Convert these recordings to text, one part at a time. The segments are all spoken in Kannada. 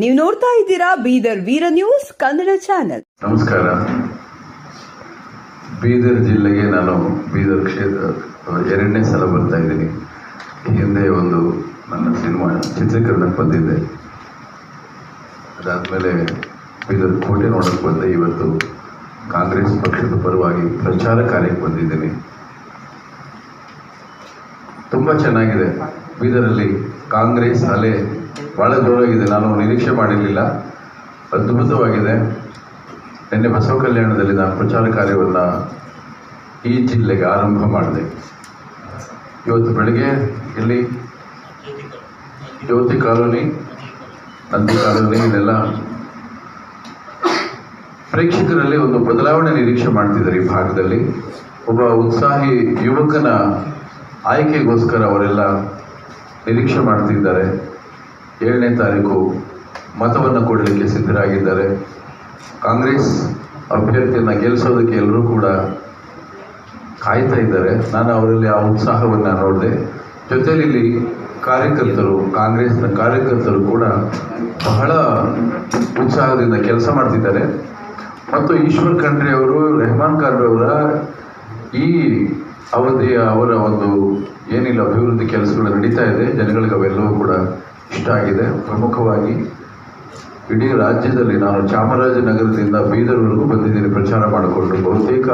ನೀವು ನೋಡ್ತಾ ಇದ್ದೀರಾ ಬೀದರ್ ವೀರ ನ್ಯೂಸ್ ಕನ್ನಡ ಚಾನೆಲ್. ನಮಸ್ಕಾರ. ಬೀದರ್ ಜಿಲ್ಲೆಗೆ ನಾನು ಬೀದರ್ ಕ್ಷೇತ್ರ ಎರಡನೇ ಸಲ ಬರ್ತಾ ಇದ್ದೀನಿ. ಹಿಂದೆ ಒಂದು ನನ್ನ ಸಿನಿಮಾ ಚಿತ್ರೀಕರಣಕ್ಕೆ ಬಂದಿದ್ದೆ. ಅದಾದಮೇಲೆ ಬೀದರ್ ಕೋಟೆ ನೋಡೋಕ್ಕೆ ಬಂದೆ. ಇವತ್ತು ಕಾಂಗ್ರೆಸ್ ಪಕ್ಷದ ಪರವಾಗಿ ಪ್ರಚಾರ ಕಾರ್ಯಕ್ಕೆ ಬಂದಿದ್ದೀನಿ. ತುಂಬ ಚೆನ್ನಾಗಿದೆ. ಬೀದರಲ್ಲಿ ಕಾಂಗ್ರೆಸ್ ಅಲೆ ಭಾಳ ಜೋರಾಗಿದೆ. ನಾನು ನಿರೀಕ್ಷೆ ಮಾಡಿರಲಿಲ್ಲ. ಅದ್ಭುತವಾಗಿದೆ. ನಿನ್ನೆ ಬಸವ ಕಲ್ಯಾಣದಲ್ಲಿ ನಾನು ಪ್ರಚಾರ ಕಾರ್ಯವನ್ನು ಈ ಜಿಲ್ಲೆಗೆ ಆರಂಭ ಮಾಡಿದೆ. ಇವತ್ತು ಬೆಳಗ್ಗೆ ಇಲ್ಲಿ ಜ್ಯೋತಿ ಕಾಲೋನಿ, ನಂದಿ ಕಾಲೋನಿ, ಇದೆಲ್ಲ ಪ್ರೇಕ್ಷಕರಲ್ಲಿ ಒಂದು ಬದಲಾವಣೆ ನಿರೀಕ್ಷೆ ಮಾಡ್ತಿದ್ದಾರೆ. ಈ ಭಾಗದಲ್ಲಿ ಒಬ್ಬ ಉತ್ಸಾಹಿ ಯುವಕನ ಆಯ್ಕೆಗೋಸ್ಕರ ಅವರೆಲ್ಲ ನಿರೀಕ್ಷೆ ಮಾಡ್ತಿದ್ದಾರೆ. 7ನೇ ತಾರೀಕು ಮತವನ್ನು ಕೊಡಲಿಕ್ಕೆ ಸಿದ್ಧರಾಗಿದ್ದಾರೆ. ಕಾಂಗ್ರೆಸ್ ಅಭ್ಯರ್ಥಿಯನ್ನು ಗೆಲ್ಲಿಸೋದಕ್ಕೆ ಎಲ್ಲರೂ ಕೂಡ ಕಾಯ್ತಾ ಇದ್ದಾರೆ. ನಾನು ಅವರಲ್ಲಿ ಆ ಉತ್ಸಾಹವನ್ನು ನೋಡಿದೆ. ಜೊತೆಯಲ್ಲಿ ಇಲ್ಲಿ ಕಾರ್ಯಕರ್ತರು, ಕಾಂಗ್ರೆಸ್ನ ಕಾರ್ಯಕರ್ತರು ಕೂಡ ಬಹಳ ಉತ್ಸಾಹದಿಂದ ಕೆಲಸ ಮಾಡ್ತಿದ್ದಾರೆ. ಮತ್ತು ಈಶ್ವರ್ ಖಂಡ್ರೆ ಅವರು, ರೆಹಮಾನ್ ಖಂಡ್ರೆ ಅವರ ಈ ಅವಧಿಯ ಅವರ ಒಂದು ಏನಿಲ್ಲ ಅಭಿವೃದ್ಧಿ ಕೆಲಸಗಳು ನಡೀತಾ ಇದೆ. ಜನಗಳಿಗೆ ಅವೆಲ್ಲವೂ ಕೂಡ ಇಷ್ಟ ಆಗಿದೆ. ಪ್ರಮುಖವಾಗಿ ಇಡೀ ರಾಜ್ಯದಲ್ಲಿ ನಾನು ಚಾಮರಾಜನಗರದಿಂದ ಬೀದರ್ವರೆಗೂ ಬಂದಿದ್ದೀನಿ ಪ್ರಚಾರ ಮಾಡಿಕೊಂಡು. ಬಹುತೇಕ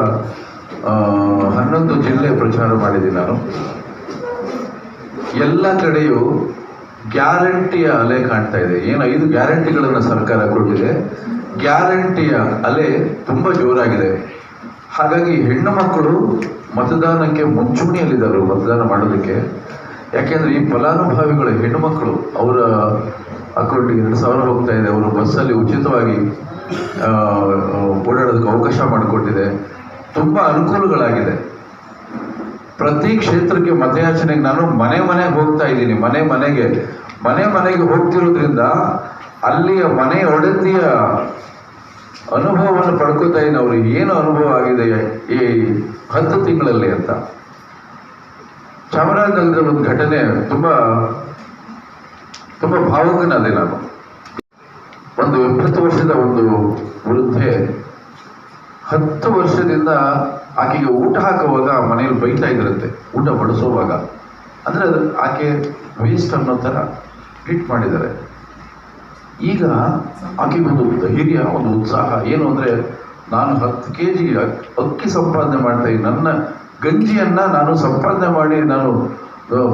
11 ಜಿಲ್ಲೆ ಪ್ರಚಾರ ಮಾಡಿದ್ದೀನಿ ನಾನು. ಎಲ್ಲ ಕಡೆಯೂ ಗ್ಯಾರಂಟಿಯ ಅಲೆ ಕಾಣ್ತಾ ಇದೆ. ಏನು 5 ಗ್ಯಾರಂಟಿಗಳನ್ನು ಸರ್ಕಾರ ಕೊಟ್ಟಿದೆ. ಗ್ಯಾರಂಟಿಯ ಅಲೆ ತುಂಬ ಜೋರಾಗಿದೆ. ಹಾಗಾಗಿ ಹೆಣ್ಣು ಮಕ್ಕಳು ಮತದಾನಕ್ಕೆ ಮುಂಚೂಣಿಯಲ್ಲಿದ್ದಾರೆ ಮತದಾನ ಮಾಡೋದಕ್ಕೆ. ಯಾಕೆಂದರೆ ಈ ಫಲಾನುಭವಿಗಳು ಹೆಣ್ಣು ಮಕ್ಕಳು, ಅವರ ಅಕೌಂಟಿಗೆ 2,000 ಹೋಗ್ತಾ ಇದೆ. ಅವರು ಬಸ್ಸಲ್ಲಿ ಉಚಿತವಾಗಿ ಓಡಾಡೋದಕ್ಕೆ ಅವಕಾಶ ಮಾಡಿಕೊಟ್ಟಿದೆ. ತುಂಬ ಅನುಕೂಲಗಳಾಗಿದೆ. ಪ್ರತಿ ಕ್ಷೇತ್ರಕ್ಕೆ ಮತಯಾಚನೆಗೆ ನಾನು ಮನೆಗೆ ಹೋಗ್ತಾ ಇದ್ದೀನಿ. ಮನೆಗೆ ಹೋಗ್ತಿರೋದ್ರಿಂದ ಅಲ್ಲಿಯ ಮನೆ ಒಡತಿಯ ಅನುಭವವನ್ನು ಪಡ್ಕೋತಾ ಇದ್ದೀನಿ. ಅವ್ರಿಗೆ ಏನು ಅನುಭವ ಆಗಿದೆ ಈ 10 ತಿಂಗಳಲ್ಲಿ ಅಂತ. ಚಾಮರಾಜನಗರದ ಒಂದು ಘಟನೆ ತುಂಬ ಭಾವುಕನಾದೆ ನಾನು. ಒಂದು 70 ವರ್ಷದ ಒಂದು ವೃದ್ಧೆ 10 ವರ್ಷದಿಂದ ಆಕೆಗೆ ಊಟ ಹಾಕುವಾಗ ಮನೆಯಲ್ಲಿ ಬೈತಾ ಇದ್ರಂತೆ, ಊಟ ಬಡಿಸೋವಾಗ. ಅಂದರೆ ಆಕೆ ವೇಸ್ಟ್ ಅನ್ನೋ ಥರ ಟ್ರೀಟ್ ಮಾಡಿದ್ದಾರೆ. ಈಗ ಆಕೆಗೊಂದು ಧೈರ್ಯ, ಒಂದು ಉತ್ಸಾಹ ಏನು ಅಂದರೆ, ನಾನು 10 kg ಅಕ್ಕಿ ಸಂಪಾದನೆ ಮಾಡ್ತಾ ಇದ್ದೀನಿ, ನನ್ನ ಗಂಜಿಯನ್ನು ನಾನು ಸಂಪಾದನೆ ಮಾಡಿ ನಾನು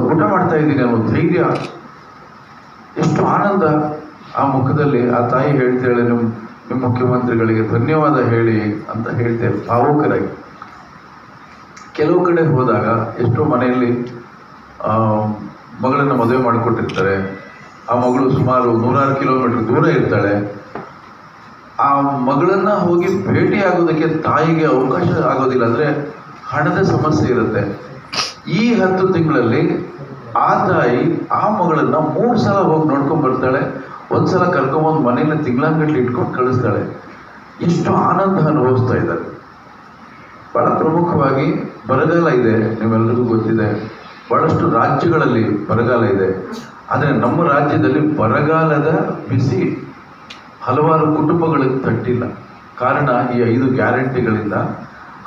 ಊಟ ಮಾಡ್ತಾ ಇದ್ದೀನಿ ಅನ್ನೋ ಧೈರ್ಯ, ಎಷ್ಟು ಆನಂದ ಆ ಮುಖದಲ್ಲಿ. ಆ ತಾಯಿ ಹೇಳ್ತಾಳೆ, ನಿಮ್ಮ ಮುಖ್ಯಮಂತ್ರಿಗಳಿಗೆ ಧನ್ಯವಾದ ಹೇಳಿ ಅಂತ ಹೇಳ್ತೇವೆ ಭಾವುಕರಾಗಿ. ಕೆಲವು ಕಡೆ ಹೋದಾಗ ಎಷ್ಟೋ ಮನೆಯಲ್ಲಿ ಮಗಳನ್ನು ಮದುವೆ ಮಾಡಿಕೊಟ್ಟಿರ್ತಾರೆ. ಆ ಮಗಳು ಸುಮಾರು 106 ಕಿಲೋಮೀಟರ್ ದೂರ ಇರ್ತಾಳೆ. ಆ ಮಗಳನ್ನು ಹೋಗಿ ಭೇಟಿ ಆಗೋದಕ್ಕೆ ತಾಯಿಗೆ ಅವಕಾಶ ಆಗೋದಿಲ್ಲ. ಅಂದರೆ ಹಣದ ಸಮಸ್ಯೆ ಇರುತ್ತೆ. ಈ 10 ತಿಂಗಳಲ್ಲಿ ಆ ತಾಯಿ ಆ ಮಗಳನ್ನು 3 ಸಲ ಹೋಗಿ ನೋಡ್ಕೊಂಡು ಬರ್ತಾಳೆ. 1 ಸಲ ಕರ್ಕೊಂಬಂದು ಮನೆಯಲ್ಲಿ ತಿಂಗಳಂಗಟ್ಲೆ ಇಟ್ಕೊಂಡು ಕಳಿಸ್ತಾಳೆ. ಎಷ್ಟು ಆನಂದ ಅನುಭವಿಸ್ತಾ ಇದ್ದಾರೆ. ಭಾಳ ಪ್ರಮುಖವಾಗಿ ಬರಗಾಲ ಇದೆ, ನಿಮ್ಮೆಲ್ಲರಿಗೂ ಗೊತ್ತಿದೆ. ಭಾಳಷ್ಟು ರಾಜ್ಯಗಳಲ್ಲಿ ಬರಗಾಲ ಇದೆ. ಆದರೆ ನಮ್ಮ ರಾಜ್ಯದಲ್ಲಿ ಬರಗಾಲದ ಬಿಸಿ ಹಲವಾರು ಕುಟುಂಬಗಳಿಗೆ ತಟ್ಟಿಲ್ಲ. ಕಾರಣ ಈ 5 ಗ್ಯಾರಂಟಿಗಳಿಂದ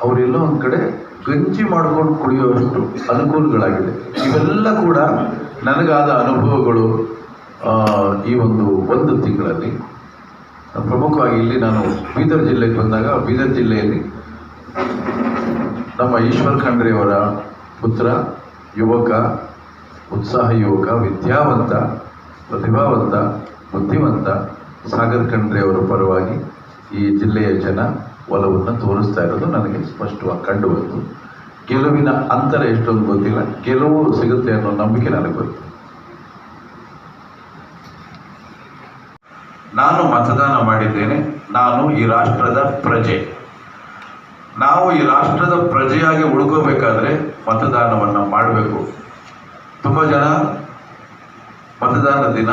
ಅವರೆಲ್ಲ ಒಂದು ಕಡೆ ಗಂಜಿ ಮಾಡ್ಕೊಂಡು ಕುಡಿಯುವಷ್ಟು ಅನುಕೂಲಗಳಾಗಿದೆ. ಇವೆಲ್ಲ ಕೂಡ ನನಗಾದ ಅನುಭವಗಳು ಈ ಒಂದು ತಿಂಗಳಲ್ಲಿ. ಪ್ರಮುಖವಾಗಿ ಇಲ್ಲಿ ನಾನು ಬೀದರ್ ಜಿಲ್ಲೆಗೆ ಬಂದಾಗ, ಬೀದರ್ ಜಿಲ್ಲೆಯಲ್ಲಿ ನಮ್ಮ ಈಶ್ವರ್ ಖಂಡ್ರೆಯವರ ಪುತ್ರ, ಯುವಕ, ಉತ್ಸಾಹ ಯುವಕ, ವಿದ್ಯಾವಂತ, ಪ್ರತಿಭಾವಂತ, ಬುದ್ಧಿವಂತ ಸಾಗರ್ ಖಂಡ್ರೆ ಅವರ ಪರವಾಗಿ ಈ ಜಿಲ್ಲೆಯ ಜನ ಒಲವನ್ನು ತೋರಿಸ್ತಾ ಇರೋದು ನನಗೆ ಸ್ಪಷ್ಟವಾಗಿ ಕಂಡು ಬಂತು. ಗೆಲುವಿನ ಅಂತರ ಎಷ್ಟೊಂದು ಗೊತ್ತಿಲ್ಲ, ಗೆಲುವು ಸಿಗುತ್ತೆ ಅನ್ನೋ ನಂಬಿಕೆ ನನಗೆ ಬಂತು. ನಾನು ಮತದಾನ ಮಾಡಿದ್ದೇನೆ. ನಾನು ಈ ರಾಷ್ಟ್ರದ ಪ್ರಜೆ. ನಾವು ಈ ರಾಷ್ಟ್ರದ ಪ್ರಜೆಯಾಗಿ ಉಳ್ಕೋಬೇಕಾದ್ರೆ ಮತದಾನವನ್ನು ಮಾಡಬೇಕು. ತುಂಬ ಜನ ಮತದಾನ ದಿನ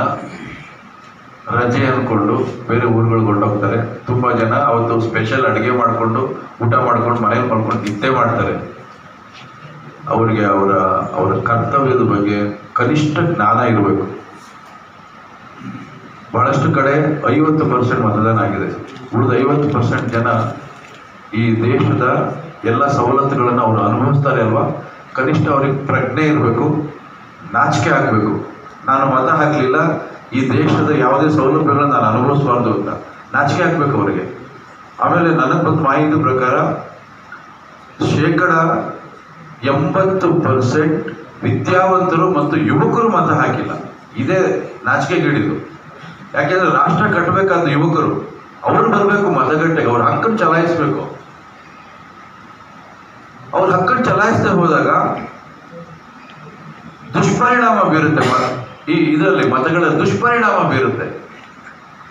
ರಜೆ ಅಂದ್ಕೊಂಡು ಬೇರೆ ಊರುಗಳಿಗೆ ಹೊರಟೋಗ್ತಾರೆ. ತುಂಬ ಜನ ಅವತ್ತು ಸ್ಪೆಷಲ್ ಅಡುಗೆ ಮಾಡಿಕೊಂಡು ಊಟ ಮಾಡ್ಕೊಂಡು ಮನೇಲಿ ಮಾಡ್ಕೊಂಡು ನಿದ್ದೆ ಮಾಡ್ತಾರೆ. ಅವರಿಗೆ ಅವರ ಕರ್ತವ್ಯದ ಬಗ್ಗೆ ಕನಿಷ್ಠ ಜ್ಞಾನ ಇರಬೇಕು. ಬಹಳಷ್ಟು ಕಡೆ 50% ಮತದಾನ ಆಗಿದೆ. ಉಳಿದ 50% ಜನ ಈ ದೇಶದ ಎಲ್ಲ ಸವಲತ್ತುಗಳನ್ನು ಅವರು ಅನುಭವಿಸ್ತಾರೆ ಅಲ್ವಾ. ಕನಿಷ್ಠ ಅವ್ರಿಗೆ ಪ್ರಜ್ಞೆ ಇರಬೇಕು, ನಾಚಿಕೆ ಆಗಬೇಕು. ನಾನು ಮತ ಹಾಕಲಿಲ್ಲ, ಈ ದೇಶದ ಯಾವುದೇ ಸೌಲಭ್ಯಗಳನ್ನು ನಾನು ಅನುಭವಿಸಬಾರ್ದು ಅಂತ ನಾಚಿಕೆ ಆಗಬೇಕು ಅವರಿಗೆ. ಆಮೇಲೆ ನನಗೆ ಬಂದ ಮಾಹಿತಿ ಪ್ರಕಾರ 80% ವಿದ್ಯಾವಂತರು ಮತ್ತು ಯುವಕರು ಮತ ಹಾಕಿಲ್ಲ. ಇದೇ ನಾಚಿಕೆಗೇಡಿದು. ಯಾಕೆಂದ್ರೆ ರಾಷ್ಟ್ರ ಕಟ್ಟಬೇಕಾದ ಯುವಕರು ಅವ್ರು ಬರಬೇಕು ಮತಗಟ್ಟೆಗೆ, ಅವ್ರ ಹಕ್ಕನ್ನು ಚಲಾಯಿಸಬೇಕು. ಅವ್ರ ಹಕ್ಕನ್ನು ಚಲಾಯಿಸದೆ ಹೋದಾಗ ದುಷ್ಪರಿಣಾಮ ಬೀರುತ್ತೆ. ಇದರಲ್ಲಿ ಮತಗಳ ದುಷ್ಪರಿಣಾಮ ಬೀರುತ್ತೆ.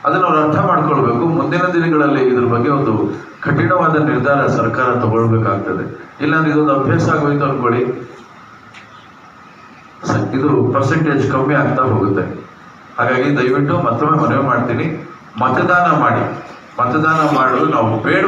ಅದನ್ನು ಅವ್ರು ಅರ್ಥ ಮಾಡ್ಕೊಳ್ಬೇಕು. ಮುಂದಿನ ದಿನಗಳಲ್ಲಿ ಇದ್ರ ಬಗ್ಗೆ ಒಂದು ಕಠಿಣವಾದ ನಿರ್ಧಾರ ಸರ್ಕಾರ ತಗೊಳ್ಬೇಕಾಗ್ತದೆ. ಇಲ್ಲಾಂದ್ರೆ ಇದೊಂದು ಅಭ್ಯಾಸ ಆಗೋಯ್ತು ಅನ್ಕೊಳ್ಳಿ, ಇದು ಪರ್ಸೆಂಟೇಜ್ ಕಮ್ಮಿ ಆಗ್ತಾ ಹೋಗುತ್ತೆ. ಹಾಗಾಗಿ ದಯವಿಟ್ಟು ಮತ್ತೊಮ್ಮೆ ಮನವಿ ಮಾಡ್ತೀನಿ, ಮತದಾನ ಮಾಡಿ. ಮತದಾನ ಮಾಡೋದು ನಾವು ಬೇಡ